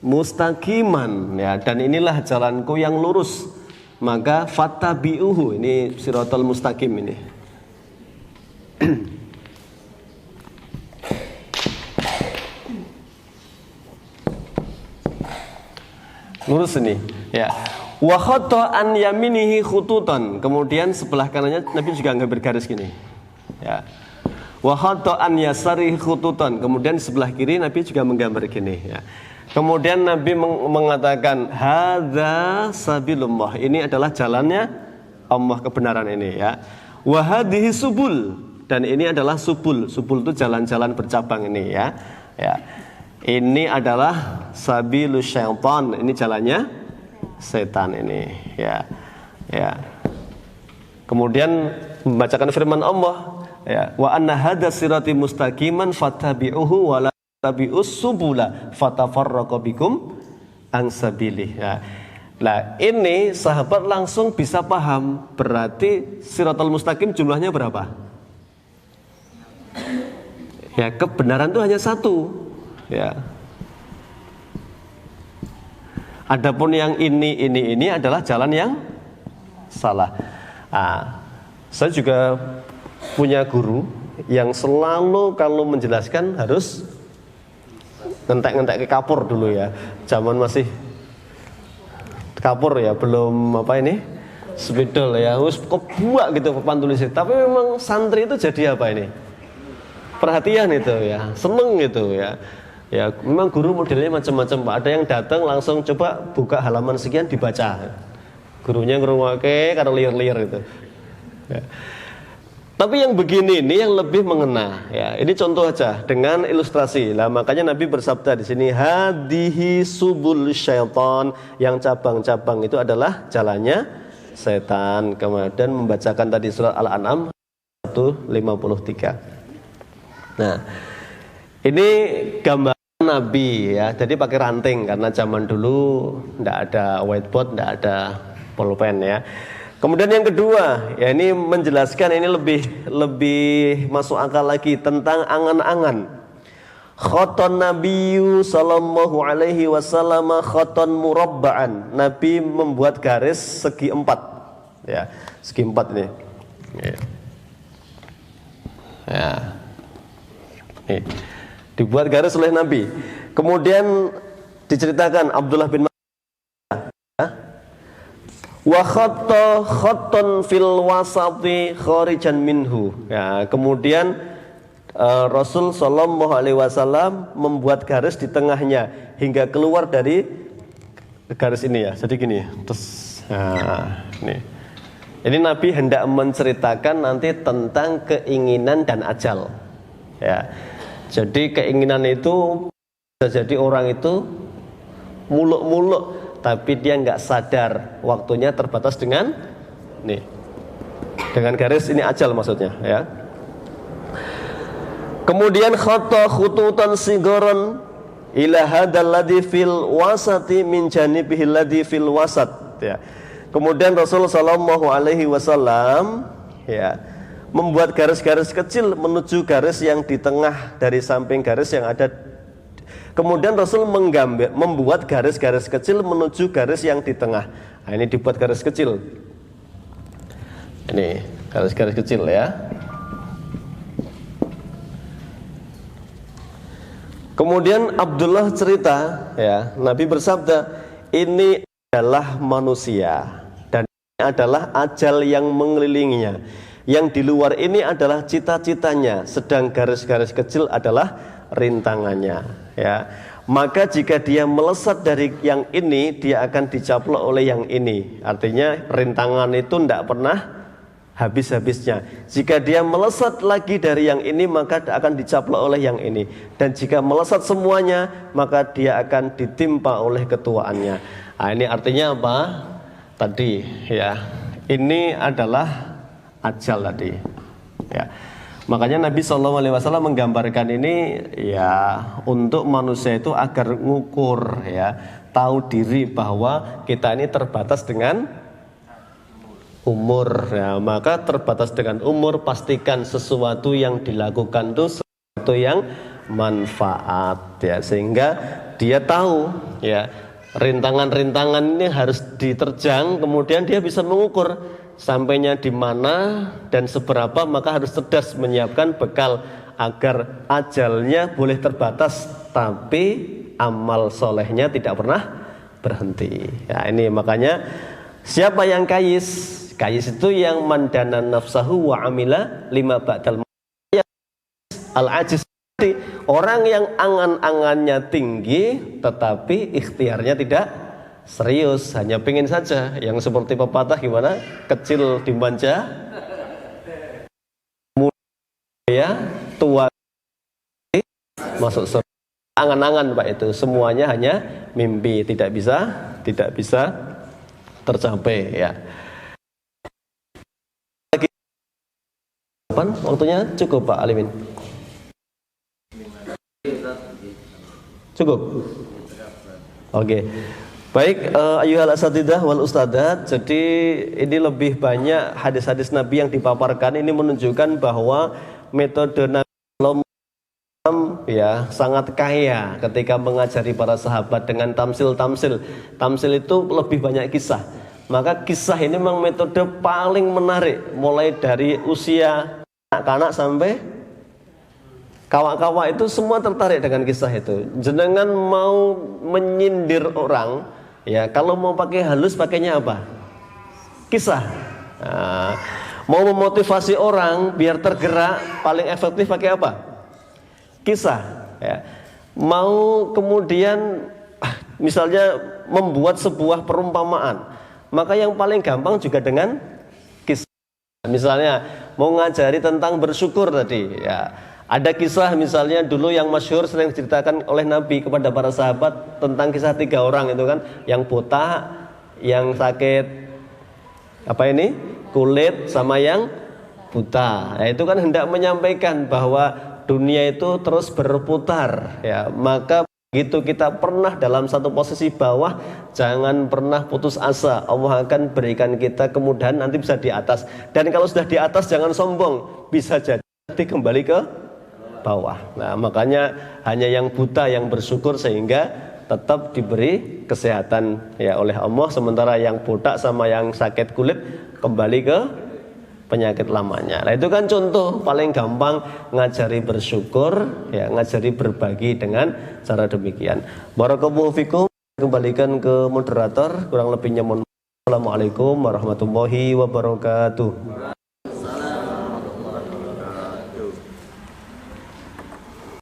Speaker 1: mustaqiman ya, dan inilah jalanku yang lurus, maka fattabi'uhu. Ini siratal mustaqim ini. Lurus ini ya. Wa khatta an yaminihi khututan. Kemudian sebelah kanannya Nabi juga ngambil garis gini ya. Wa khatta an yasarihi khututan. Kemudian sebelah kiri Nabi juga menggambar gini ya. Kemudian Nabi mengatakan hadza sabilullah. Ini adalah jalannya Allah, kebenaran ini ya. Wa hadhihi subul, dan ini adalah subul. Subul itu jalan-jalan bercabang ini ya. Ya. Ini adalah sabilus syaitan. Ini jalannya setan ini ya. Ya. Kemudian membacakan firman Allah ya, wa anna hadza sirati mustaqiman fattabi'uhu wa la tabi'us subula fatafarraqu bikum an sabilih. Ya. Nah, ini sahabat langsung bisa paham, berarti siratal mustaqim jumlahnya berapa? Ya, kebenaran itu hanya satu. Ya. Adapun yang ini adalah jalan yang salah. Nah, saya juga punya guru yang selalu kalau menjelaskan harus ngentek-ngentek ke kapur dulu ya. Zaman masih kapur ya, belum apa ini spidol ya, harus kebuak gitu papan tulisnya. Tapi memang santri itu jadi apa ini? Perhatian itu ya, seneng gitu ya. Ya, memang guru modelnya macam-macam Pak. Ada yang datang langsung coba buka halaman sekian dibaca. Gurunya ngerungake karo liar-liar itu. Ya. Tapi yang begini ini yang lebih mengena. Ya, ini contoh aja dengan ilustrasi. Lah makanya Nabi bersabda di sini hadihi subul syaitan, yang cabang-cabang itu adalah jalannya setan. Kemudian membacakan tadi surat Al-An'am 153. Nah, ini gambar Nabi ya, jadi pakai ranting karena zaman dulu tidak ada whiteboard, tidak ada pulpen ya. Kemudian yang kedua, ya ini menjelaskan, ini lebih masuk akal lagi tentang angan-angan. Khoton Nabiyu sallallahu alaihi wasallam khoton murabba'an. Nabi membuat garis segi 4 ya, segi 4 ini. Ya. Nih. Dibuat garis oleh Nabi. Kemudian diceritakan Abdullah bin wa khatta khattan fil wasati kharijan minhu. Ya, kemudian Rasul sallallahu alaihi wasallam membuat garis di tengahnya hingga keluar dari garis ini ya. Jadi gini, terus nah, ini Nabi hendak menceritakan nanti tentang keinginan dan ajal. Ya. Jadi keinginan itu bisa jadi orang itu muluk-muluk, tapi dia nggak sadar waktunya terbatas dengan dengan garis ini ajal maksudnya ya. Kemudian khata khututan sigaran ila hadzal ladzi fil wasati min janibihi ladzi fil wasat ya. Kemudian Rasul sallallahu alaihi wasallam ya membuat garis-garis kecil menuju garis yang di tengah dari samping garis yang ada. Kemudian Rasul membuat garis-garis kecil menuju garis yang di tengah. Nah, ini dibuat garis kecil. Ini garis-garis kecil ya. Kemudian Abdullah cerita ya, Nabi bersabda, ini adalah manusia dan ini adalah ajal yang mengelilinginya. Yang di luar ini adalah cita-citanya, sedang garis-garis kecil adalah rintangannya ya. Maka jika dia melesat dari yang ini, dia akan dicaplok oleh yang ini. Artinya rintangan itu tidak pernah habis-habisnya. Jika dia melesat lagi dari yang ini, maka akan dicaplok oleh yang ini. Dan jika melesat semuanya, maka dia akan ditimpa oleh ketuaannya. Nah, ini artinya apa? Tadi ya, ini adalah ajal tadi ya. Makanya Nabi SAW menggambarkan ini ya untuk manusia itu agar ngukur ya, tahu diri bahwa kita ini terbatas dengan umur ya. Maka terbatas dengan umur, pastikan sesuatu yang dilakukan itu sesuatu yang manfaat ya, sehingga dia tahu ya rintangan-rintangan ini harus diterjang, kemudian dia bisa mengukur sampainya di mana dan seberapa, maka harus cerdas menyiapkan bekal agar ajalnya boleh terbatas tapi amal solehnya tidak pernah berhenti. Ya, ini makanya siapa yang kayis? Kayis itu yang mandana nafsahu wa amila lima ba'dal al-ajiz. Orang yang angan-angannya tinggi tetapi ikhtiarnya tidak serius, hanya pengen saja. Yang seperti pepatah gimana? Kecil dimanja, muda tua masuk surga. Angan-angan Pak, itu semuanya hanya mimpi, tidak bisa tercapai ya. 8 waktunya cukup Pak Alimin. Cukup. Oke. Baik, ayyuhal asatidzah wal ustadzat. Jadi ini lebih banyak hadis-hadis Nabi yang dipaparkan. Ini menunjukkan bahwa metode Nabi ya sangat kaya ketika mengajari para sahabat dengan tamsil-tamsil. Tamsil itu lebih banyak kisah. Maka kisah ini memang metode paling menarik, mulai dari usia anak-anak sampai kawak-kawak itu semua tertarik dengan kisah itu. Jenengan mau menyindir orang, ya kalau mau pakai halus pakainya apa? Kisah. Nah, mau memotivasi orang biar tergerak, paling efektif pakai apa? Kisah. Ya. Mau kemudian misalnya membuat sebuah perumpamaan, maka yang paling gampang juga dengan kisah. Misalnya mau ngajari tentang bersyukur tadi, ya. Ada kisah misalnya dulu yang masyhur sering diceritakan oleh Nabi kepada para sahabat tentang kisah 3 orang itu kan, yang botak, yang sakit apa ini? Kulit, sama yang buta. Nah, itu kan hendak menyampaikan bahwa dunia itu terus berputar ya. Maka begitu kita pernah dalam satu posisi bawah, jangan pernah putus asa. Allah akan berikan kita kemudahan, nanti bisa di atas. Dan kalau sudah di atas jangan sombong, bisa jadi kembali ke bawah. Nah, makanya hanya yang buta yang bersyukur sehingga tetap diberi kesehatan ya oleh Allah, sementara yang botak sama yang sakit kulit kembali ke penyakit lamanya. Nah, itu kan contoh paling gampang ngajari bersyukur ya, ngajari berbagi dengan cara demikian. Barakallahu fikum. Kembalikan ke moderator, kurang lebihnya mohon. Assalamualaikum warahmatullahi wabarakatuh.